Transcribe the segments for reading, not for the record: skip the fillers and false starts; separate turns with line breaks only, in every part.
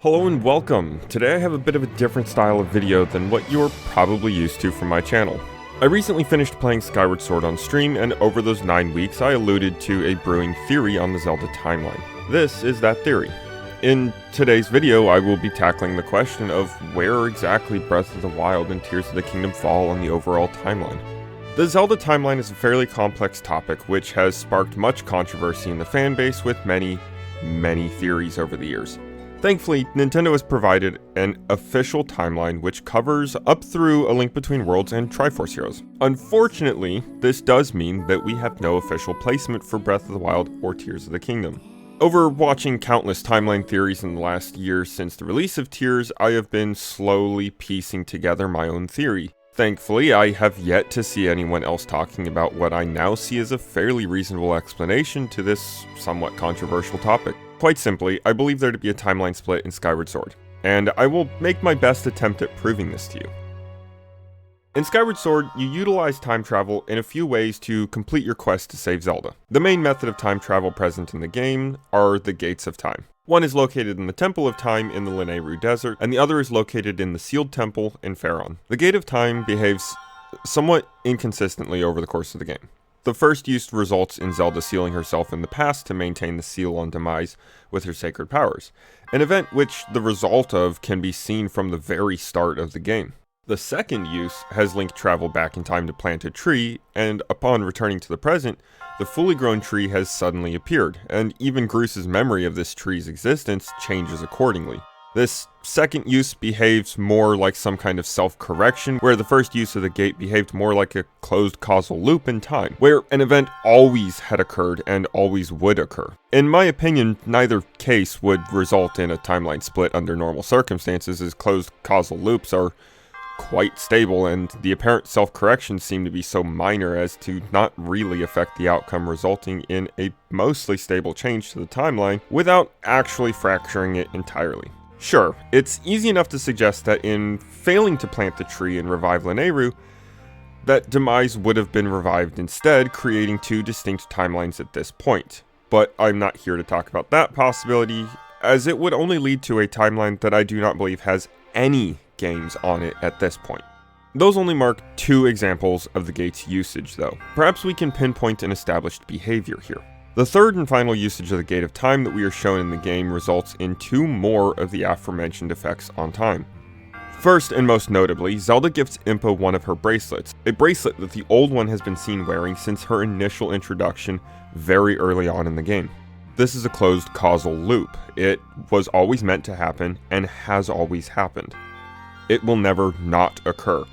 Hello and welcome! Today I have a bit of a different style of video than what you're probably used to from my channel. I recently finished playing Skyward Sword on stream, and over those 9 weeks I alluded to a brewing theory on the Zelda timeline. This is that theory. In today's video I will be tackling the question of where exactly Breath of the Wild and Tears of the Kingdom fall on the overall timeline. The Zelda timeline is a fairly complex topic which has sparked much controversy in the fanbase with many theories over the years. Thankfully, Nintendo has provided an official timeline which covers up through A Link Between Worlds and Triforce Heroes. Unfortunately, this does mean that we have no official placement for Breath of the Wild or Tears of the Kingdom. Over watching countless timeline theories in the last year since the release of Tears, I have been slowly piecing together my own theory. Thankfully, I have yet to see anyone else talking about what I now see as a fairly reasonable explanation to this somewhat controversial topic. Quite simply, I believe there to be a timeline split in Skyward Sword, and I will make my best attempt at proving this to you. In Skyward Sword, you utilize time travel in a few ways to complete your quest to save Zelda. The main method of time travel present in the game are the Gates of Time. One is located in the Temple of Time in the Lanayru Desert, and the other is located in the Sealed Temple in Faron. The Gate of Time behaves somewhat inconsistently over the course of the game. The first use results in Zelda sealing herself in the past to maintain the seal on demise with her sacred powers, an event which the result of can be seen from the very start of the game. The second use has Link travel back in time to plant a tree, and upon returning to the present, the fully grown tree has suddenly appeared, and even Groos's memory of this tree's existence changes accordingly. This second use behaves more like some kind of self-correction, where the first use of the gate behaved more like a closed causal loop in time, where an event always had occurred and always would occur. In my opinion, neither case would result in a timeline split under normal circumstances, as closed causal loops are quite stable, and the apparent self-corrections seem to be so minor as to not really affect the outcome, resulting in a mostly stable change to the timeline without actually fracturing it entirely. Sure, it's easy enough to suggest that in failing to plant the tree and revive Lanayru, that Demise would have been revived instead, creating two distinct timelines at this point. But I'm not here to talk about that possibility, as it would only lead to a timeline that I do not believe has any games on it at this point. Those only mark 2 examples of the gate's usage though. Perhaps we can pinpoint an established behavior here. The third and final usage of the Gate of Time that we are shown in the game results in 2 more of the aforementioned effects on time. First and most notably, Zelda gifts Impa one of her bracelets, a bracelet that the old one has been seen wearing since her initial introduction very early on in the game. This is a closed causal loop. It was always meant to happen and has always happened. It will never not occur,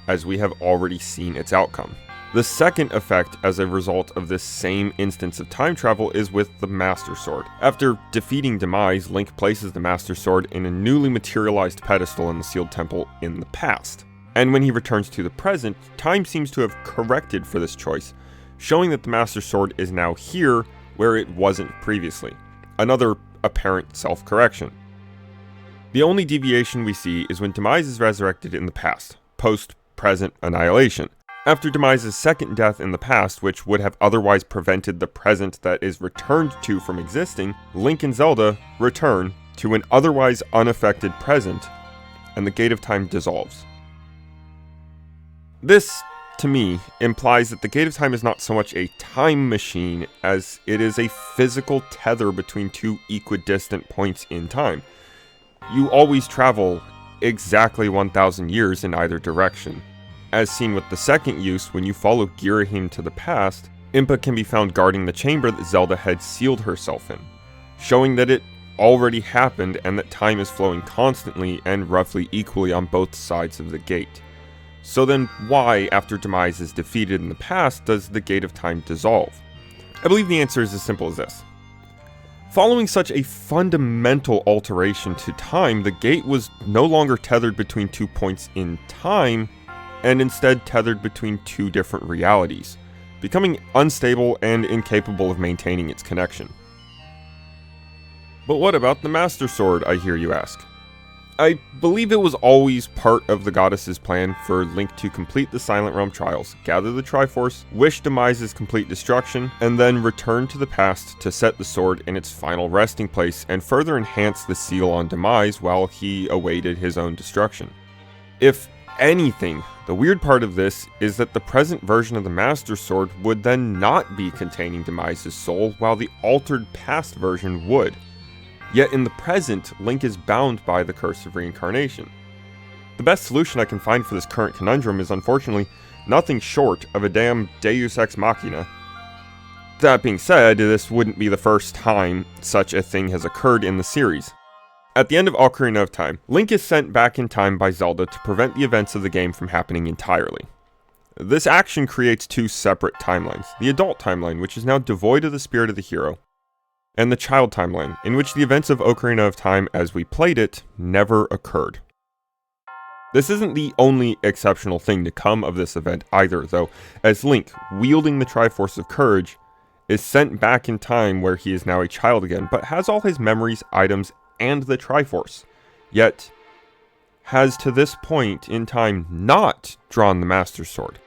as we have already seen its outcome. The second effect as a result of this same instance of time travel is with the Master Sword. After defeating Demise, Link places the Master Sword in a newly materialized pedestal in the Sealed Temple in the past. And when he returns to the present, time seems to have corrected for this choice, showing that the Master Sword is now here where it wasn't previously. Another apparent self-correction. The only deviation we see is when Demise is resurrected in the past, post-present annihilation. After Demise's second death in the past, which would have otherwise prevented the present that is returned to from existing, Link and Zelda return to an otherwise unaffected present, and the Gate of Time dissolves. This, to me, implies that the Gate of Time is not so much a time machine as it is a physical tether between 2 equidistant points in time. You always travel exactly 1,000 years in either direction. As seen with the second use, when you follow Girahim to the past, Impa can be found guarding the chamber that Zelda had sealed herself in, showing that it already happened and that time is flowing constantly and roughly equally on both sides of the gate. So then why, after Demise is defeated in the past, does the Gate of Time dissolve? I believe the answer is as simple as this. Following such a fundamental alteration to time, the gate was no longer tethered between 2 points in time, and instead tethered between 2 different realities, becoming unstable and incapable of maintaining its connection. But what about the Master Sword, I hear you ask? I believe it was always part of the goddess's plan for Link to complete the Silent Realm trials, gather the Triforce, wish Demise's complete destruction, and then return to the past to set the sword in its final resting place and further enhance the seal on Demise while he awaited his own destruction. If anything, the weird part of this is that the present version of the Master Sword would then not be containing Demise's soul, while the altered past version would. Yet in the present, Link is bound by the curse of reincarnation. The best solution I can find for this current conundrum is unfortunately nothing short of a damn Deus Ex Machina. That being said, this wouldn't be the first time such a thing has occurred in the series. At the end of Ocarina of Time, Link is sent back in time by Zelda to prevent the events of the game from happening entirely. This action creates two separate timelines, the adult timeline, which is now devoid of the spirit of the hero, and the child timeline, in which the events of Ocarina of Time as we played it never occurred. This isn't the only exceptional thing to come of this event either, though, as Link, wielding the Triforce of Courage, is sent back in time where he is now a child again, but has all his memories, items, and the Triforce, yet has to this point in time not drawn the Master Sword.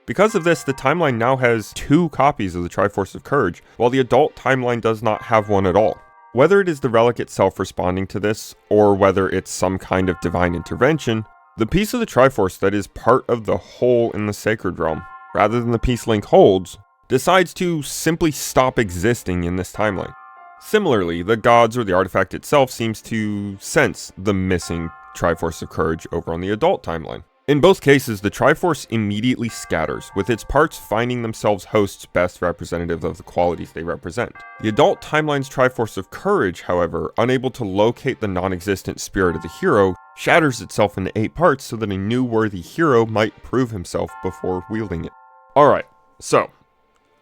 Because of this, the timeline now has two copies of the Triforce of Courage, while the adult timeline does not have one at all. Whether it is the relic itself responding to this, or whether it's some kind of divine intervention, the piece of the Triforce that is part of the whole in the Sacred Realm, rather than the piece Link holds, decides to simply stop existing in this timeline. Similarly, the gods or the artifact itself seems to sense the missing Triforce of Courage over on the adult timeline. In both cases, the Triforce immediately scatters, with its parts finding themselves hosts best representative of the qualities they represent. The adult timeline's Triforce of Courage, however, unable to locate the non-existent spirit of the hero, shatters itself into 8 parts so that a new worthy hero might prove himself before wielding it. Alright, so,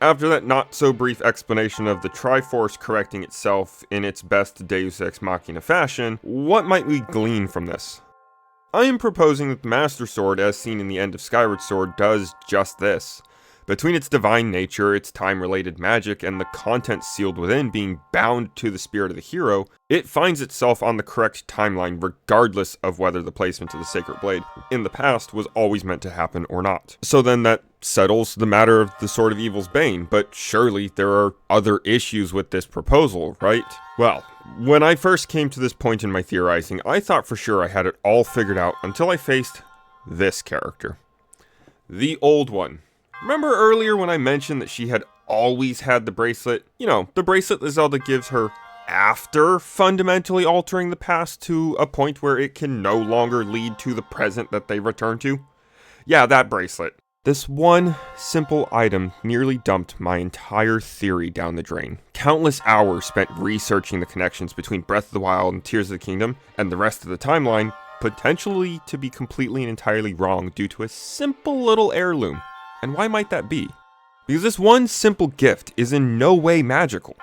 after that not-so-brief explanation of the Triforce correcting itself in its best Deus Ex Machina fashion, what might we glean from this? I am proposing that the Master Sword, as seen in the end of Skyward Sword, does just this. Between its divine nature, its time-related magic, and the content sealed within being bound to the spirit of the hero, it finds itself on the correct timeline regardless of whether the placement of the Sacred Blade in the past was always meant to happen or not. So then that settles the matter of the Sword of Evil's Bane, but surely there are other issues with this proposal, right? Well, when I first came to this point in my theorizing, I thought for sure I had it all figured out until I faced this character. The old one. Remember earlier when I mentioned that she had always had the bracelet? You know, the bracelet that Zelda gives her after fundamentally altering the past to a point where it can no longer lead to the present that they return to? Yeah, that bracelet. This one simple item nearly dumped my entire theory down the drain. Countless hours spent researching the connections between Breath of the Wild and Tears of the Kingdom and the rest of the timeline, potentially to be completely and entirely wrong due to a simple little heirloom. And why might that be? Because this one simple gift is in no way magical,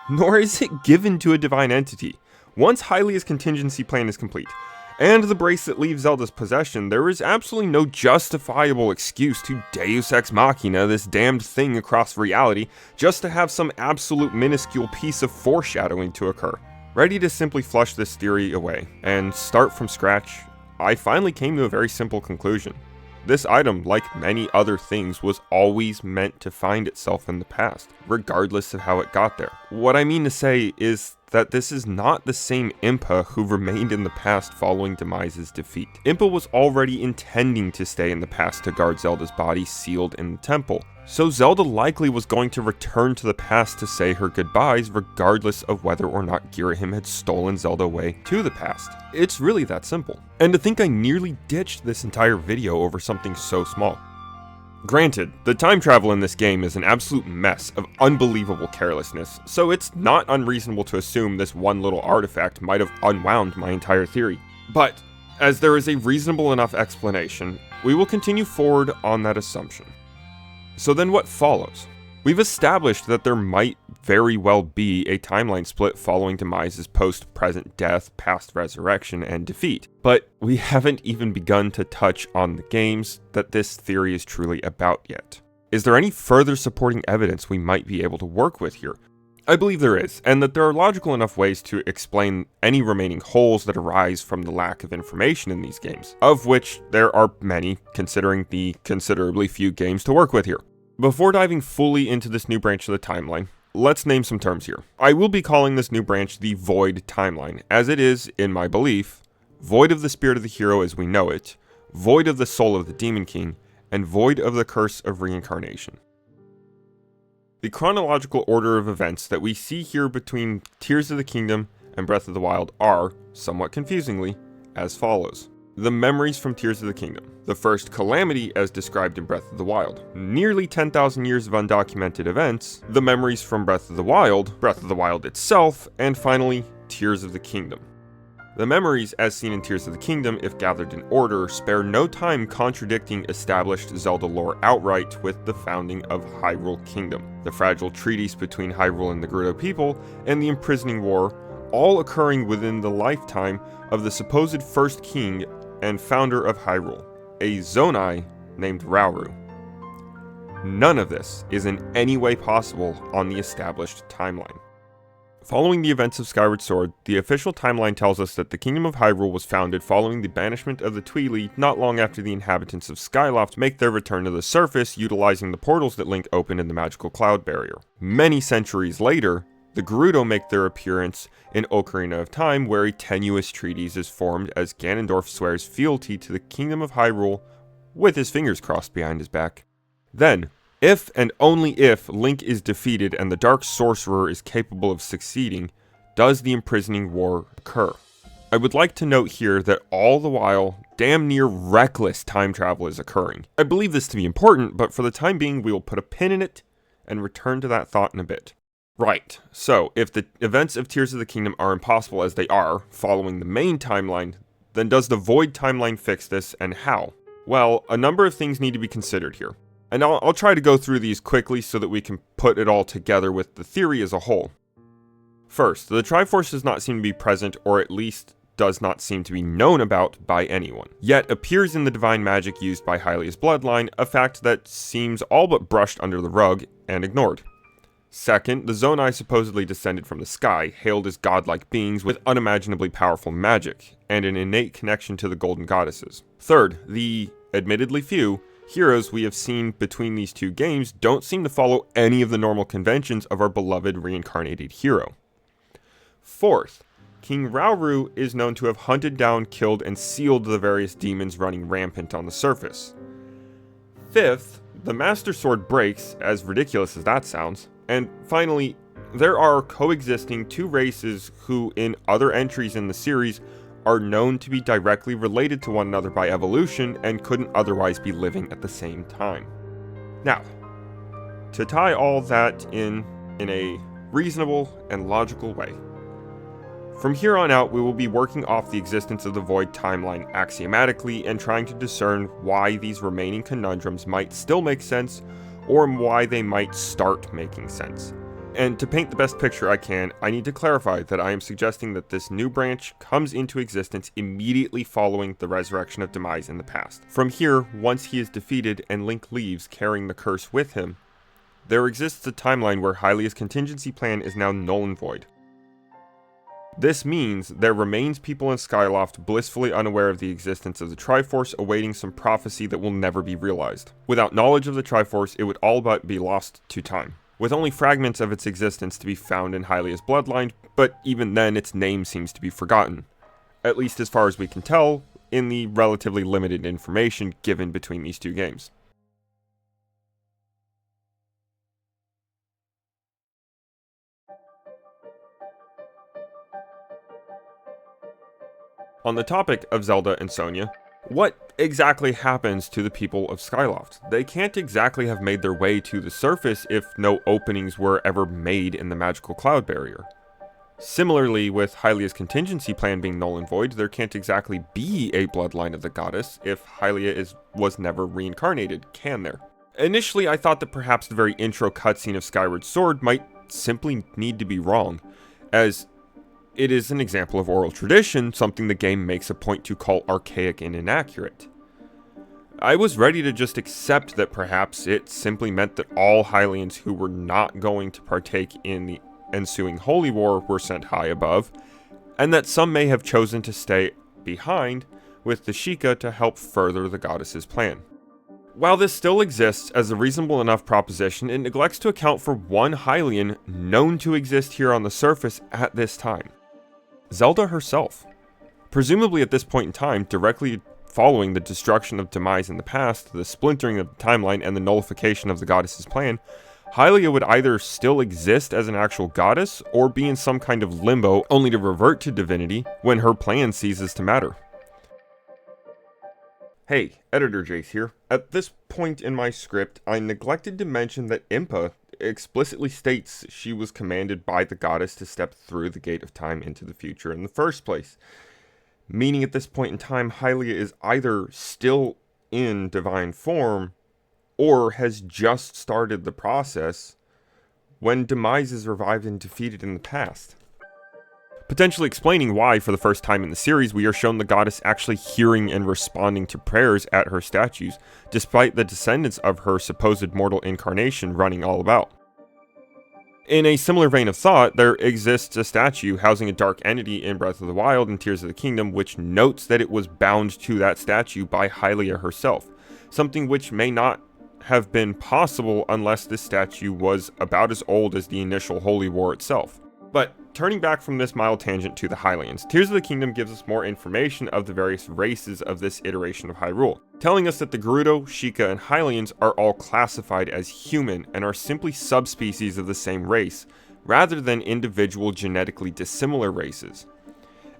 nor is it given to a divine entity. Once Hylia's contingency plan is complete, and the bracelet leaves Zelda's possession, there is absolutely no justifiable excuse to Deus Ex Machina this damned thing across reality just to have some absolute minuscule piece of foreshadowing to occur. Ready to simply flush this theory away and start from scratch, I finally came to a very simple conclusion. This item, like many other things, was always meant to find itself in the past, regardless of how it got there. What I mean to say is that this is not the same Impa who remained in the past following Demise's defeat. Impa was already intending to stay in the past to guard Zelda's body sealed in the temple, so Zelda likely was going to return to the past to say her goodbyes regardless of whether or not Girahim had stolen Zelda away to the past. It's really that simple. And to think I nearly ditched this entire video over something so small. Granted, the time travel in this game is an absolute mess of unbelievable carelessness, so it's not unreasonable to assume this one little artifact might have unwound my entire theory. But, as there is a reasonable enough explanation, we will continue forward on that assumption. So then what follows? We've established that there might very well be a timeline split following Demise's post-present death, past resurrection, and defeat, but we haven't even begun to touch on the games that this theory is truly about yet. Is there any further supporting evidence we might be able to work with here? I believe there is, and that there are logical enough ways to explain any remaining holes that arise from the lack of information in these games, of which there are many, considering the considerably few games to work with here. Before diving fully into this new branch of the timeline, let's name some terms here. I will be calling this new branch the Void Timeline, as it is, in my belief, void of the spirit of the hero as we know it, void of the soul of the Demon King, and void of the curse of reincarnation. The chronological order of events that we see here between Tears of the Kingdom and Breath of the Wild are, somewhat confusingly, as follows. The memories from Tears of the Kingdom. The first calamity as described in Breath of the Wild. Nearly 10,000 years of undocumented events. The memories from Breath of the Wild itself, and finally, Tears of the Kingdom. The memories, as seen in Tears of the Kingdom, if gathered in order, spare no time contradicting established Zelda lore outright with the founding of Hyrule Kingdom, the fragile treaties between Hyrule and the Gerudo people, and the imprisoning war, all occurring within the lifetime of the supposed first king and founder of Hyrule, a Zonai named Rauru. None of this is in any way possible on the established timeline. Following the events of Skyward Sword, the official timeline tells us that the Kingdom of Hyrule was founded following the banishment of the Tweely not long after the inhabitants of Skyloft make their return to the surface utilizing the portals that Link opened in the magical cloud barrier. Many centuries later, the Gerudo make their appearance in Ocarina of Time, where a tenuous treaties is formed as Ganondorf swears fealty to the Kingdom of Hyrule with his fingers crossed behind his back. Then, if and only if Link is defeated and the Dark Sorcerer is capable of succeeding, does the imprisoning war occur. I would like to note here that all the while, damn near reckless time travel is occurring. I believe this to be important, but for the time being we will put a pin in it and return to that thought in a bit. Right, so if the events of Tears of the Kingdom are impossible as they are, following the main timeline, then does the Void Timeline fix this, and how? Well, a number of things need to be considered here. And I'll try to go through these quickly so that we can put it all together with the theory as a whole. First, the Triforce does not seem to be present, or at least does not seem to be known about by anyone, yet appears in the divine magic used by Hylia's bloodline, a fact that seems all but brushed under the rug and ignored. Second, the Zonai supposedly descended from the sky, hailed as godlike beings with unimaginably powerful magic, and an innate connection to the Golden Goddesses. Third, the, admittedly few, heroes we have seen between these two games don't seem to follow any of the normal conventions of our beloved reincarnated hero. Fourth, King Rauru is known to have hunted down, killed, and sealed the various demons running rampant on the surface. Fifth, the Master Sword breaks, as ridiculous as that sounds. And finally, there are coexisting two races who, in other entries in the series, are known to be directly related to one another by evolution and couldn't otherwise be living at the same time. Now, to tie all that in a reasonable and logical way, from here on out we will be working off the existence of the Void Timeline axiomatically and trying to discern why these remaining conundrums might still make sense or why they might start making sense. And to paint the best picture I can, I need to clarify that I am suggesting that this new branch comes into existence immediately following the resurrection of Demise in the past. From here, once he is defeated and Link leaves carrying the curse with him, there exists a timeline where Hylia's contingency plan is now null and void. This means there remains people in Skyloft blissfully unaware of the existence of the Triforce, awaiting some prophecy that will never be realized. Without knowledge of the Triforce, it would all but be lost to time, with only fragments of its existence to be found in Hylia's bloodline, but even then its name seems to be forgotten, at least as far as we can tell in the relatively limited information given between these two games. On the topic of Zelda and Sonia, what exactly happens to the people of Skyloft? They can't exactly have made their way to the surface if no openings were ever made in the magical cloud barrier. Similarly, with Hylia's contingency plan being null and void, there can't exactly be a bloodline of the goddess if Hylia was never reincarnated, can there? Initially, I thought that perhaps the very intro cutscene of Skyward Sword might simply need to be wrong, as it is an example of oral tradition, something the game makes a point to call archaic and inaccurate. I was ready to just accept that perhaps it simply meant that all Hylians who were not going to partake in the ensuing holy war were sent high above, and that some may have chosen to stay behind with the Sheikah to help further the goddess's plan. While this still exists as a reasonable enough proposition, it neglects to account for one Hylian known to exist here on the surface at this time: Zelda herself. Presumably at this point in time, directly following the destruction of Demise in the past, the splintering of the timeline, and the nullification of the goddess's plan, Hylia would either still exist as an actual goddess, or be in some kind of limbo only to revert to divinity when her plan ceases to matter. Hey, Editor Jace here. At this point in my script, I neglected to mention that Impa explicitly states she was commanded by the goddess to step through the gate of time into the future in the first place. Meaning at this point in time, Hylia is either still in divine form, or has just started the process when Demise is revived and defeated in the past. Potentially explaining why, for the first time in the series, we are shown the goddess actually hearing and responding to prayers at her statues, despite the descendants of her supposed mortal incarnation running all about. In a similar vein of thought, there exists a statue housing a dark entity in Breath of the Wild and Tears of the Kingdom, which notes that it was bound to that statue by Hylia herself, something which may not have been possible unless this statue was about as old as the initial Holy War itself. But turning back from this mild tangent to the Hylians, Tears of the Kingdom gives us more information of the various races of this iteration of Hyrule, telling us that the Gerudo, Sheikah, and Hylians are all classified as human and are simply subspecies of the same race, rather than individual genetically dissimilar races.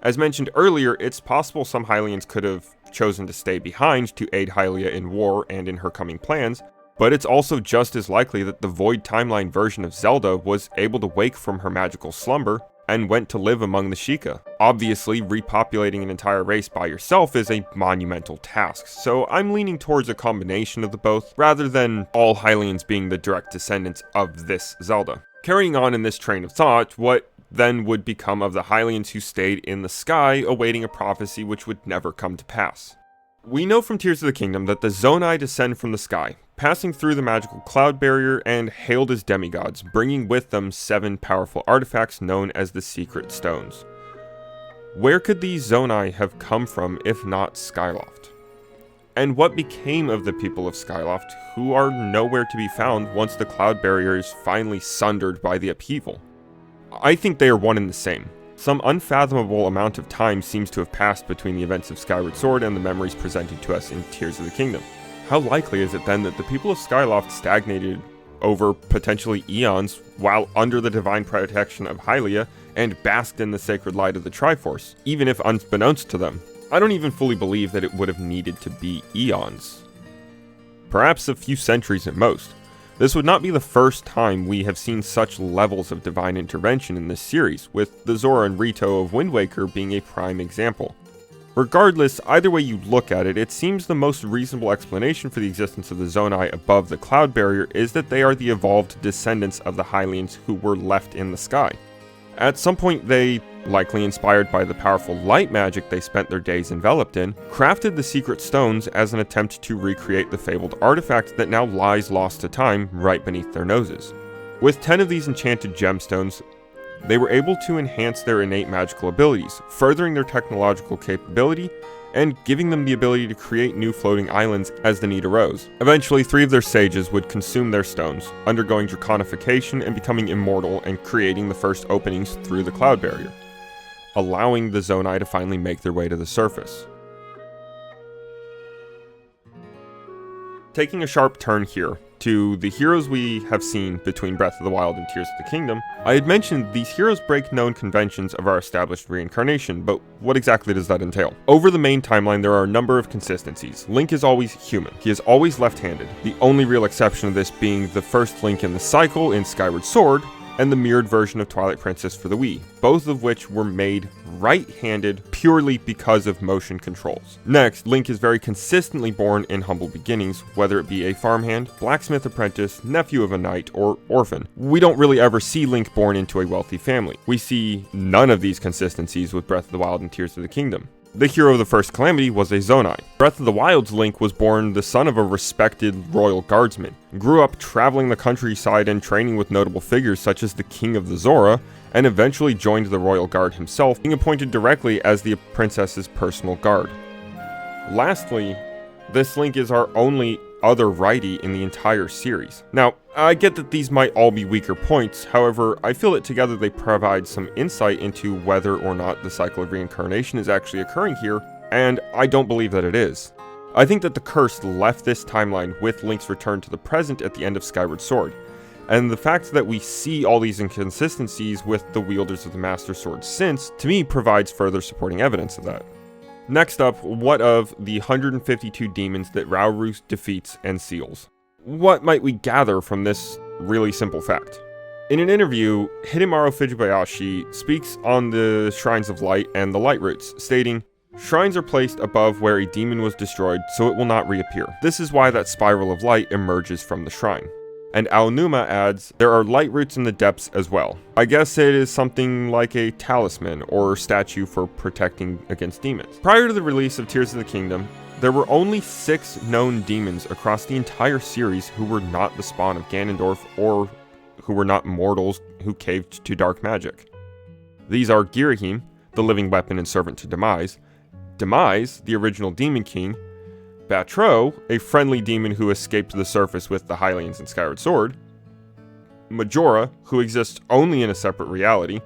As mentioned earlier, it's possible some Hylians could have chosen to stay behind to aid Hylia in war and in her coming plans, but it's also just as likely that the Void Timeline version of Zelda was able to wake from her magical slumber and went to live among the Sheikah. Obviously, repopulating an entire race by yourself is a monumental task, so I'm leaning towards a combination of the both, rather than all Hylians being the direct descendants of this Zelda. Carrying on in this train of thought, what then would become of the Hylians who stayed in the sky awaiting a prophecy which would never come to pass? We know from Tears of the Kingdom that the Zonai descend from the sky, passing through the magical cloud barrier and hailed as demigods, bringing with them 7 powerful artifacts known as the Secret Stones. Where could these Zonai have come from if not Skyloft? And what became of the people of Skyloft, who are nowhere to be found once the cloud barrier is finally sundered by the upheaval? I think they are one and the same. Some unfathomable amount of time seems to have passed between the events of Skyward Sword and the memories presented to us in Tears of the Kingdom. How likely is it then that the people of Skyloft stagnated over potentially eons while under the divine protection of Hylia and basked in the sacred light of the Triforce, even if unbeknownst to them? I don't even fully believe that it would have needed to be eons. Perhaps a few centuries at most. This would not be the first time we have seen such levels of divine intervention in this series, with the Zora and Rito of Wind Waker being a prime example. Regardless, either way you look at it, it seems the most reasonable explanation for the existence of the Zonai above the cloud barrier is that they are the evolved descendants of the Hylians who were left in the sky. At some point they, likely inspired by the powerful light magic they spent their days enveloped in, crafted the Secret Stones as an attempt to recreate the fabled artifact that now lies lost to time right beneath their noses. With 10 of these enchanted gemstones, they were able to enhance their innate magical abilities, furthering their technological capability, and giving them the ability to create new floating islands as the need arose. Eventually, 3 of their sages would consume their stones, undergoing draconification and becoming immortal and creating the first openings through the cloud barrier, allowing the Zonai to finally make their way to the surface. Taking a sharp turn here to the heroes we have seen between Breath of the Wild and Tears of the Kingdom, I had mentioned these heroes break known conventions of our established reincarnation, but what exactly does that entail? Over the main timeline, there are a number of consistencies. Link is always human. He is always left-handed, the only real exception of this being the first Link in the cycle in Skyward Sword, and the mirrored version of Twilight Princess for the Wii, both of which were made right-handed purely because of motion controls. Next, Link is very consistently born in humble beginnings, whether it be a farmhand, blacksmith apprentice, nephew of a knight, or orphan. We don't really ever see Link born into a wealthy family. We see none of these consistencies with Breath of the Wild and Tears of the Kingdom. The hero of the first Calamity was a Zonai. Breath of the Wild's Link was born the son of a respected royal guardsman, grew up traveling the countryside and training with notable figures such as the King of the Zora, and eventually joined the royal guard himself, being appointed directly as the princess's personal guard. Lastly, this Link is our only other righty in the entire series. Now, I get that these might all be weaker points, however, I feel that together they provide some insight into whether or not the cycle of reincarnation is actually occurring here, and I don't believe that it is. I think that the curse left this timeline with Link's return to the present at the end of Skyward Sword, and the fact that we see all these inconsistencies with the wielders of the Master Sword since, to me, provides further supporting evidence of that. Next up, what of the 152 demons that Rauru defeats and seals? What might we gather from this really simple fact? In an interview, Hidemaru Fujibayashi speaks on the Shrines of Light and the Light Roots, stating, "Shrines are placed above where a demon was destroyed so it will not reappear. This is why that spiral of light emerges from the shrine." And Aonuma adds, "There are light roots in the depths as well. I guess it is something like a talisman or statue for protecting against demons." Prior to the release of Tears of the Kingdom, there were only 6 known demons across the entire series who were not the spawn of Ganondorf or who were not mortals who caved to dark magic. These are Girahim, the living weapon and servant to Demise, Demise, the original Demon King, Batro, a friendly demon who escaped to the surface with the Hylians in Skyward Sword, Majora, who exists only in a separate reality,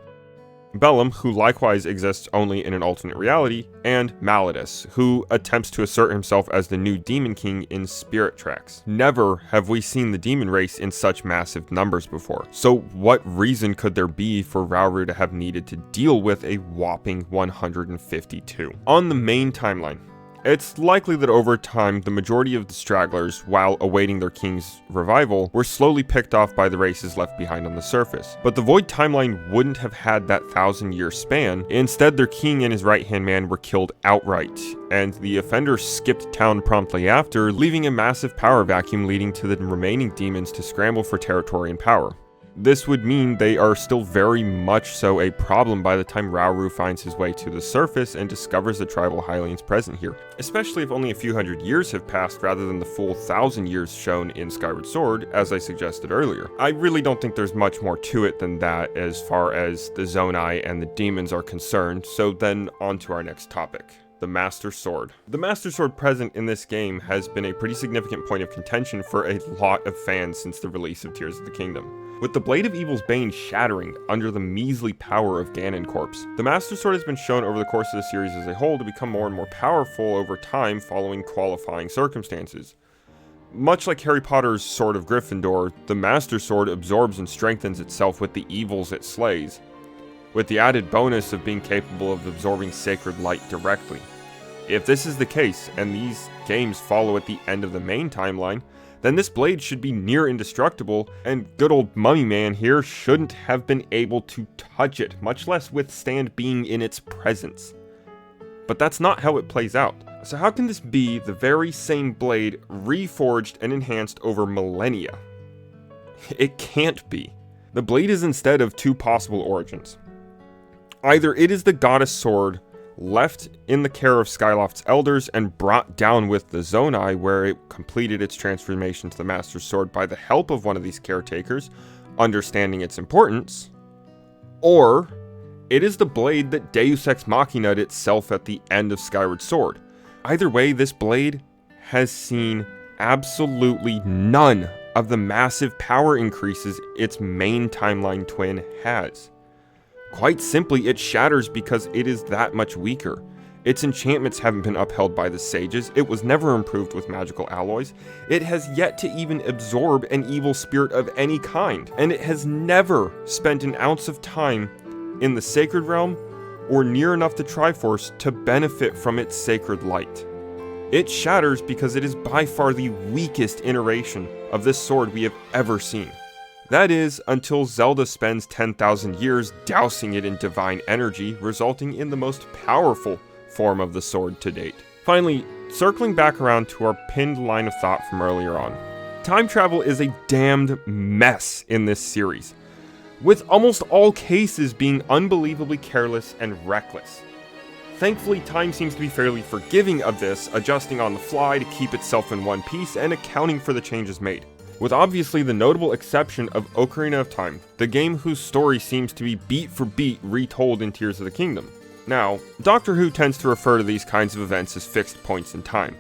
Bellum, who likewise exists only in an alternate reality, and Malladus, who attempts to assert himself as the new Demon King in Spirit Tracks. Never have we seen the demon race in such massive numbers before, so what reason could there be for Rauru to have needed to deal with a whopping 152? On the main timeline, it's likely that over time, the majority of the stragglers, while awaiting their king's revival, were slowly picked off by the races left behind on the surface. But the Void timeline wouldn't have had that 1,000-year span. Instead, their king and his right-hand man were killed outright, and the offenders skipped town promptly after, leaving a massive power vacuum leading to the remaining demons to scramble for territory and power. This would mean they are still very much so a problem by the time Rauru finds his way to the surface and discovers the tribal Hylians present here, especially if only a few hundred years have passed rather than the full 1,000 years shown in Skyward Sword, as I suggested earlier. I really don't think there's much more to it than that as far as the Zonai and the demons are concerned, so then on to our next topic. The Master Sword. The Master Sword present in this game has been a pretty significant point of contention for a lot of fans since the release of Tears of the Kingdom. With the Blade of Evil's Bane shattering under the measly power of Ganoncorpse, the Master Sword has been shown over the course of the series as a whole to become more and more powerful over time following qualifying circumstances. Much like Harry Potter's Sword of Gryffindor, the Master Sword absorbs and strengthens itself with the evils it slays, with the added bonus of being capable of absorbing sacred light directly. If this is the case, and these games follow at the end of the main timeline, then this blade should be near indestructible, and good old Mummy Man here shouldn't have been able to touch it, much less withstand being in its presence. But that's not how it plays out. So how can this be the very same blade reforged and enhanced over millennia? It can't be. The blade is instead of 2 possible origins. Either it is the goddess sword left in the care of Skyloft's elders and brought down with the Zonai, where it completed its transformation to the Master Sword by the help of one of these caretakers, understanding its importance, or it is the blade that Deus Ex Machina'd itself at the end of Skyward Sword. Either way, this blade has seen absolutely none of the massive power increases its main timeline twin has. Quite simply, it shatters because it is that much weaker. Its enchantments haven't been upheld by the sages, it was never improved with magical alloys, it has yet to even absorb an evil spirit of any kind, and it has never spent an ounce of time in the Sacred Realm or near enough to Triforce to benefit from its sacred light. It shatters because it is by far the weakest iteration of this sword we have ever seen. That is, until Zelda spends 10,000 years dousing it in divine energy, resulting in the most powerful form of the sword to date. Finally, circling back around to our pinned line of thought from earlier on. Time travel is a damned mess in this series, with almost all cases being unbelievably careless and reckless. Thankfully, time seems to be fairly forgiving of this, adjusting on the fly to keep itself in one piece and accounting for the changes made. With obviously the notable exception of Ocarina of Time, the game whose story seems to be beat for beat retold in Tears of the Kingdom. Now, Doctor Who tends to refer to these kinds of events as fixed points in time.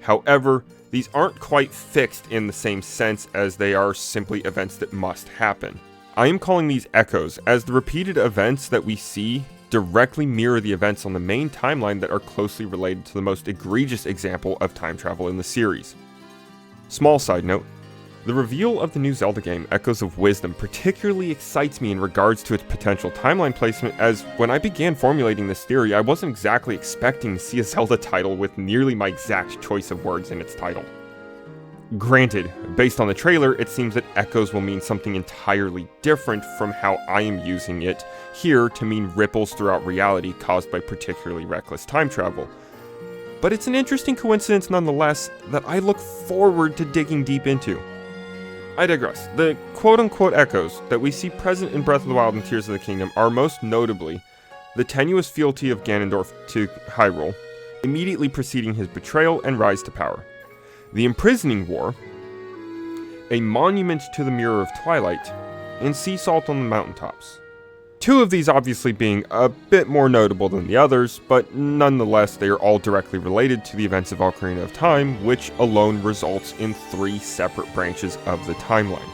However, these aren't quite fixed in the same sense as they are simply events that must happen. I am calling these echoes, as the repeated events that we see directly mirror the events on the main timeline that are closely related to the most egregious example of time travel in the series. Small side note, the reveal of the new Zelda game, Echoes of Wisdom, particularly excites me in regards to its potential timeline placement, as when I began formulating this theory, I wasn't exactly expecting to see a Zelda title with nearly my exact choice of words in its title. Granted, based on the trailer, it seems that Echoes will mean something entirely different from how I am using it here to mean ripples throughout reality caused by particularly reckless time travel. But it's an interesting coincidence nonetheless that I look forward to digging deep into. I digress. The quote-unquote echoes that we see present in Breath of the Wild and Tears of the Kingdom are most notably the tenuous fealty of Ganondorf to Hyrule, immediately preceding his betrayal and rise to power, the Imprisoning War, a monument to the Mirror of Twilight, and sea salt on the mountaintops. Two of these obviously being a bit more notable than the others, but nonetheless they are all directly related to the events of Ocarina of Time, which alone results in 3 separate branches of the timeline.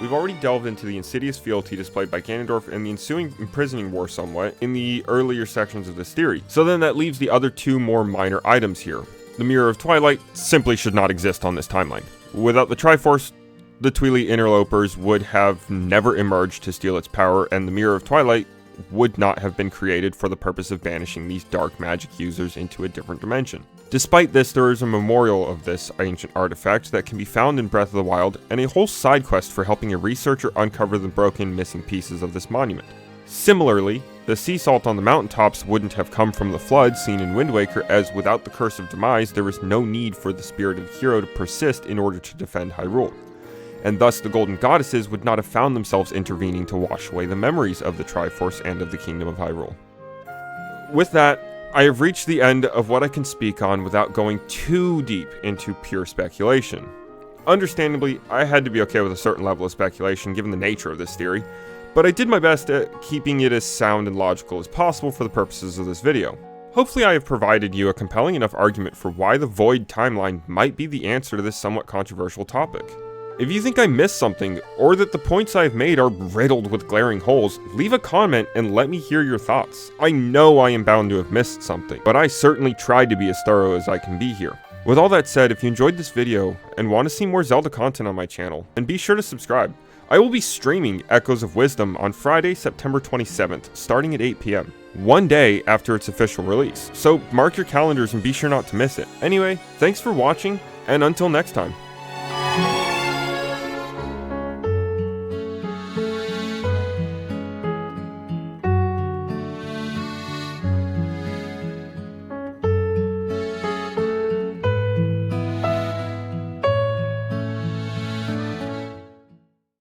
We've already delved into the insidious fealty displayed by Ganondorf and the ensuing Imprisoning War somewhat in the earlier sections of this theory, so then that leaves the other 2 more minor items here. The Mirror of Twilight simply should not exist on this timeline. Without the Triforce, the Twili interlopers would have never emerged to steal its power, and the Mirror of Twilight would not have been created for the purpose of banishing these dark magic users into a different dimension. Despite this, there is a memorial of this ancient artifact that can be found in Breath of the Wild, and a whole side quest for helping a researcher uncover the broken, missing pieces of this monument. Similarly, the sea salt on the mountaintops wouldn't have come from the flood seen in Wind Waker, as without the Curse of Demise, there was no need for the spirit of the hero to persist in order to defend Hyrule. And thus the Golden Goddesses would not have found themselves intervening to wash away the memories of the Triforce and of the Kingdom of Hyrule. With that, I have reached the end of what I can speak on without going too deep into pure speculation. Understandably, I had to be okay with a certain level of speculation given the nature of this theory, but I did my best at keeping it as sound and logical as possible for the purposes of this video. Hopefully I have provided you a compelling enough argument for why the Void timeline might be the answer to this somewhat controversial topic. If you think I missed something, or that the points I have made are riddled with glaring holes, leave a comment and let me hear your thoughts. I know I am bound to have missed something, but I certainly tried to be as thorough as I can be here. With all that said, if you enjoyed this video and want to see more Zelda content on my channel, then be sure to subscribe. I will be streaming Echoes of Wisdom on Friday, September 27th, starting at 8 PM, one day after its official release, so mark your calendars and be sure not to miss it. Anyway, thanks for watching, and until next time.